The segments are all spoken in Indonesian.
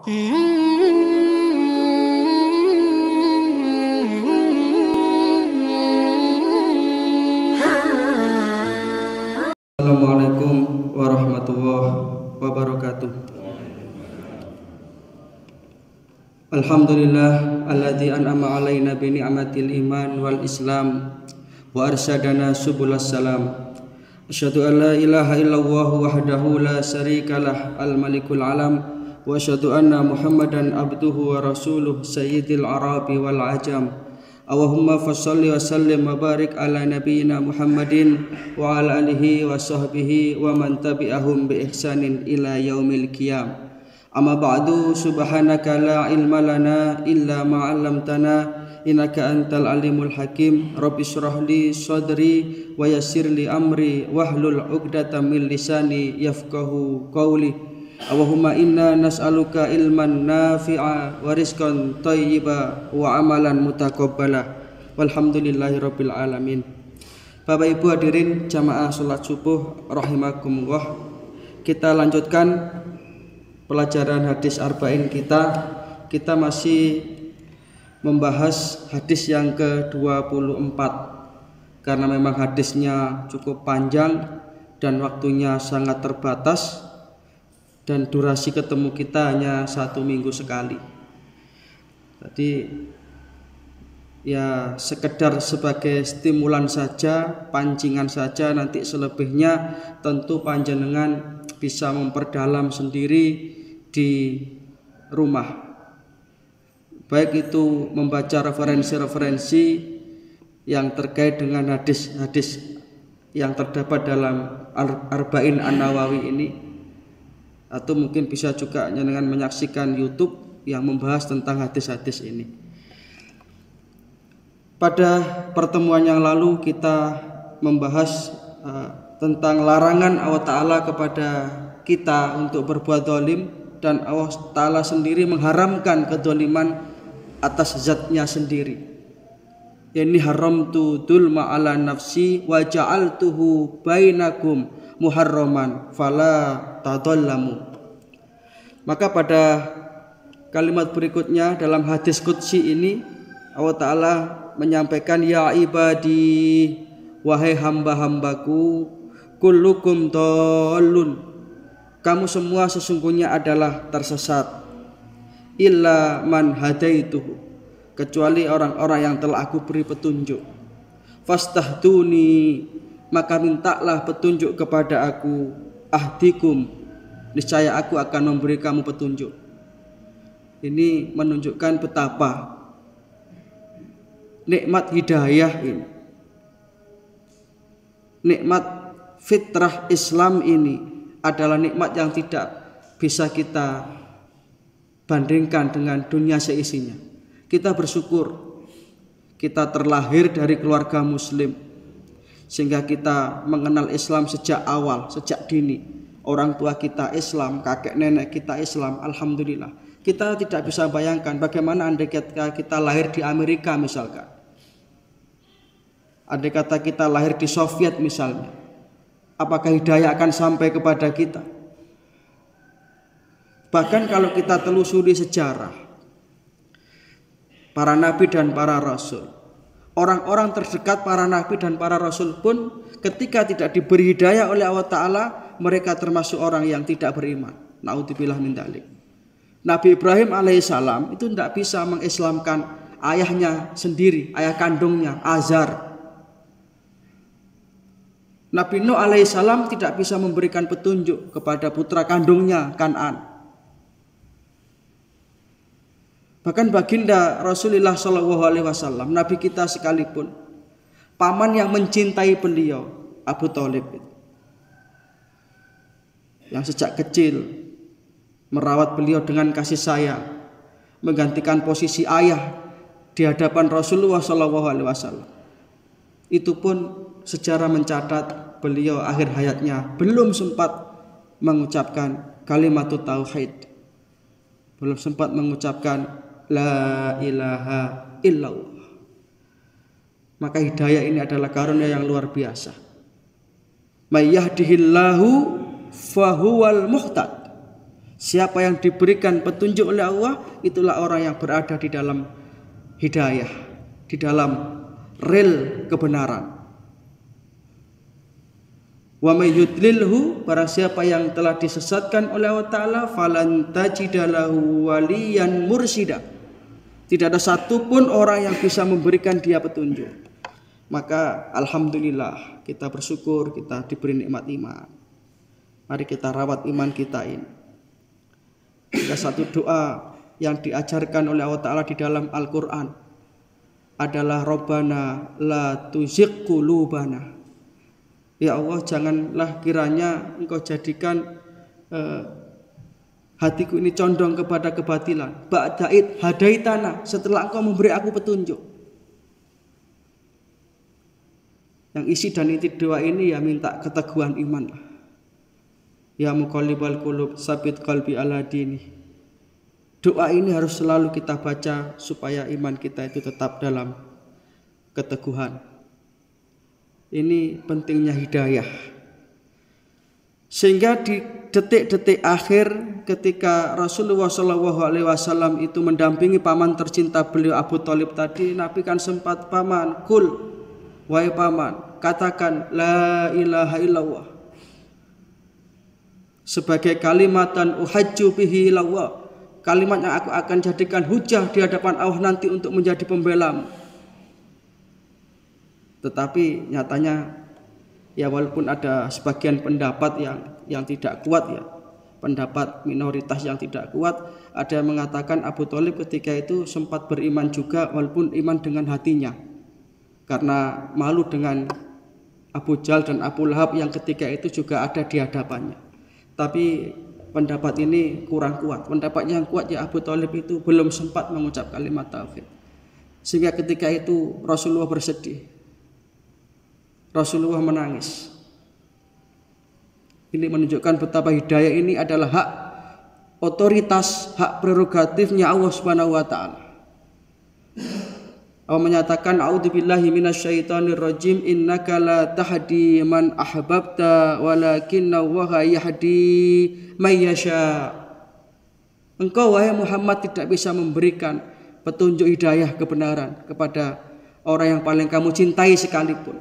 Assalamualaikum warahmatullahi wabarakatuh. Alhamdulillah alladzi an'ama alaina bi ni'matil iman wal islam wa arsyadana subulas salam. Asyhadu an la ilaha illallah wahdahu la syarikalah al malikul alam wa asyhadu anna muhammadan abduhu wa rasuluh sayyidil arabi wal ajam. Allahumma fasholli wa sallim wa barik ala nabiyyina Muhammadin wa ala alihi wa sahbihi wa man tabi'ahum bi ihsanin ila yaumil qiyam. Amma ba'du, subhanaka la ilma lana illa ma 'allamtana innaka antal alimul hakim. Rabbi shrah li sadri wa yassir li amri wahlul 'uqdatam min lisani yafqahu qawli. Allahumma inna nas'aluka ilman nafi'a wa rizqan thayyiba wa amalan mutaqabbala. Walhamdulillahi rabbil alamin. Bapak Ibu hadirin jamaah salat subuh rahimakumullah. Kita lanjutkan pelajaran hadis arba'in kita. Kita masih membahas hadis yang ke-24 karena memang hadisnya cukup panjang dan waktunya sangat terbatas. Dan durasi ketemu kita hanya 1 minggu sekali. Jadi ya sekedar sebagai stimulan saja, pancingan saja. Nanti selebihnya tentu panjenengan bisa memperdalam sendiri di rumah. Baik itu membaca referensi-referensi yang terkait dengan hadis-hadis yang terdapat dalam Arba'in An-Nawawi ini, atau mungkin bisa juga dengan menyaksikan YouTube yang membahas tentang hadis-hadis ini. Pada pertemuan yang lalu kita membahas tentang larangan Allah Ta'ala kepada kita untuk berbuat zalim, dan Allah Ta'ala sendiri mengharamkan kedzaliman atas zatnya sendiri. Ini haramtu dzulma ala nafsi wa ja'altuhu bainakum muharraman fala tadhallamu. Maka pada kalimat berikutnya dalam hadis qudsi ini Allah Ta'ala menyampaikan, ya ibadi, wahai hamba-hambaku, kullukum dhallun, kamu semua sesungguhnya adalah tersesat, illa man hadaituhu, kecuali orang-orang yang telah aku beri petunjuk. Fastahduni, maka mintalah petunjuk kepada aku. Ahdikum, niscaya aku akan memberi kamu petunjuk. Ini menunjukkan betapa nikmat hidayah ini, nikmat fitrah Islam ini adalah nikmat yang tidak bisa kita bandingkan dengan dunia seisinya. Kita bersyukur kita terlahir dari keluarga muslim, sehingga kita mengenal Islam sejak awal, sejak dini. Orang tua kita Islam, kakek nenek kita Islam, alhamdulillah. Kita tidak bisa bayangkan bagaimana andai kata kita lahir di Amerika misalkan, andai kata kita lahir di Soviet misalnya, apakah hidayah akan sampai kepada kita? Bahkan kalau kita telusuri sejarah para nabi dan para rasul, orang-orang terdekat para nabi dan para rasul pun ketika tidak diberi hidayah oleh Allah Ta'ala, mereka termasuk orang yang tidak beriman. Naudzubillah min dzalik. Nabi Ibrahim alaihissalam itu tidak bisa mengislamkan ayahnya sendiri, ayah kandungnya Azar. Nabi Nuh alaihissalam tidak bisa memberikan petunjuk kepada putra kandungnya Kan'an. Bahkan baginda Rasulullah SAW, Nabi kita sekalipun, paman yang mencintai beliau, Abu Thalib, yang sejak kecil merawat beliau dengan kasih sayang, menggantikan posisi ayah di hadapan Rasulullah SAW. Itu pun sejarah mencatat beliau akhir hayatnya belum sempat mengucapkan kalimat tauhid, belum sempat mengucapkan la ilaha illallah. Maka hidayah ini adalah karunia yang luar biasa. May yahdihillahu fahuwal muhtad. Siapa yang diberikan petunjuk oleh Allah, itulah orang yang berada di dalam hidayah, di dalam rel kebenaran. Wa may yudlilhu, barang siapa yang telah disesatkan oleh Allah Ta'ala, falan tajidalahu waliyan mursida. Tidak ada satupun orang yang bisa memberikan dia petunjuk. Maka alhamdulillah, kita bersyukur kita diberi nikmat iman. Mari kita rawat iman kita ini. Ada satu doa yang diajarkan oleh Allah Ta'ala di dalam Al-Quran adalah Rabbana la tuzigh qulubana. Ya Allah, janganlah kiranya Engkau jadikan hatiku ini condong kepada kebatilan. Ba'da'id hadaitana, setelah Engkau memberi aku petunjuk. Yang isi dan inti doa ini ya minta keteguhan iman lah. Ya muqallibal qulub sabit qalbi ala dini. Doa ini harus selalu kita baca supaya iman kita itu tetap dalam keteguhan. Ini pentingnya hidayah. Sehingga di detik-detik akhir ketika Rasulullah SAW itu mendampingi paman tercinta beliau Abu Thalib tadi, Nabi kan sempat, paman, kul, wahai paman, katakan la ilaha illallah sebagai kalimatan uhajju bihi ilallah, kalimat yang aku akan jadikan hujah di hadapan Allah nanti untuk menjadi pembelamu. Tetapi nyatanya ya walaupun ada sebagian pendapat yang tidak kuat ya, pendapat minoritas yang tidak kuat, ada yang mengatakan Abu Thalib ketika itu sempat beriman juga walaupun iman dengan hatinya, karena malu dengan Abu Jahal dan Abu Lahab yang ketika itu juga ada di hadapannya. Tapi pendapat ini kurang kuat. Pendapat yang kuat ya Abu Thalib itu belum sempat mengucap kalimat tauhid. Sehingga ketika itu Rasulullah bersedih. Rasulullah menangis. Ini menunjukkan betapa hidayah ini adalah hak otoritas, hak prerogatifnya Allah Subhanahu wa taala. Allah menyatakan a'udzubillahi minasyaitonirrajim innaka la tahdi man ahbabta walakinna Allaha yahdi may yasha. Engkau wahai Muhammad tidak bisa memberikan petunjuk hidayah kebenaran kepada orang yang paling kamu cintai sekalipun.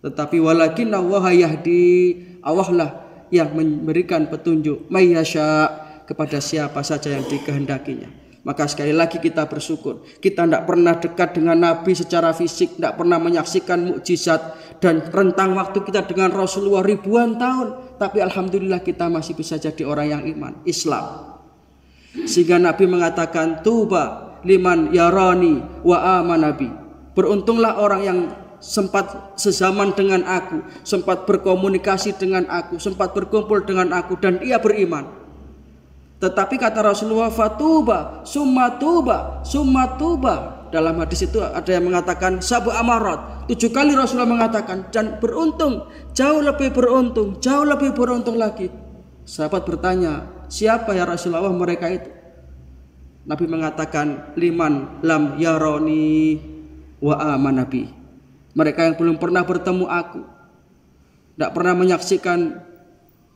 Tetapi walakinna Allaha yahdi, Allah lah yang memberikan petunjuk may yasha kepada siapa saja yang dikehendakinya. Maka sekali lagi kita bersyukur. Kita tidak pernah dekat dengan Nabi secara fisik, tidak pernah menyaksikan mukjizat, dan rentang waktu kita dengan Rasulullah ribuan tahun. Tapi alhamdulillah kita masih bisa jadi orang yang iman, Islam. Sehingga Nabi mengatakan tuba liman yarani wa amanabi. Beruntunglah orang yang sempat sezaman dengan aku, sempat berkomunikasi dengan aku, sempat berkumpul dengan aku, dan ia beriman. Tetapi kata Rasulullah fatuba, summa tuba, summa tuba. Dalam hadis itu ada yang mengatakan sabu amarat. 7 kali Rasulullah mengatakan, dan beruntung, jauh lebih beruntung lagi. Sahabat bertanya, siapa ya Rasulullah mereka itu? Nabi mengatakan liman lam yaroni wa amanabi. Mereka yang belum pernah bertemu aku, tidak pernah menyaksikan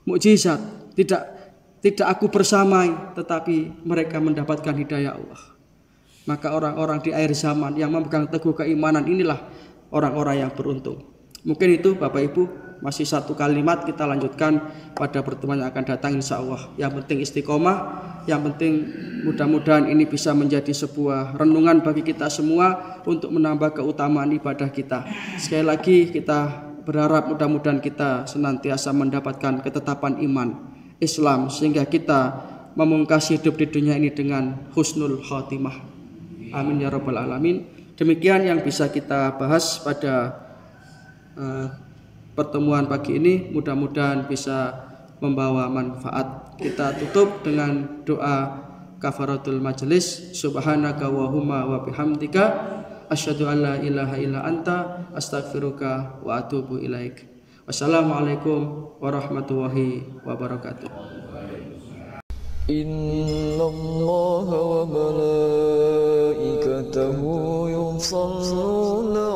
mukjizat, tidak aku bersamai, tetapi mereka mendapatkan hidayah Allah. Maka orang-orang di akhir zaman yang memegang teguh keimanan inilah orang-orang yang beruntung. Mungkin itu Bapak Ibu, masih satu kalimat kita lanjutkan pada pertemuan yang akan datang insya Allah. Yang penting istiqomah, yang penting mudah-mudahan ini bisa menjadi sebuah renungan bagi kita semua untuk menambah keutamaan ibadah kita. Sekali lagi kita berharap mudah-mudahan kita senantiasa mendapatkan ketetapan iman Islam sehingga kita memungkasi hidup di dunia ini dengan husnul khatimah. Amin ya rabbal alamin. Demikian yang bisa kita bahas pada pertemuan pagi ini, mudah-mudahan bisa membawa manfaat. Kita tutup dengan doa kafaratul majelis. Subhanaka wahumma wa bihamdika asyhadu an la ilaha illa anta astaghfiruka wa atubu ilaik. Wassalamualaikum warahmatullahi wabarakatuh. Innallaha wa malaikatahu yusholluna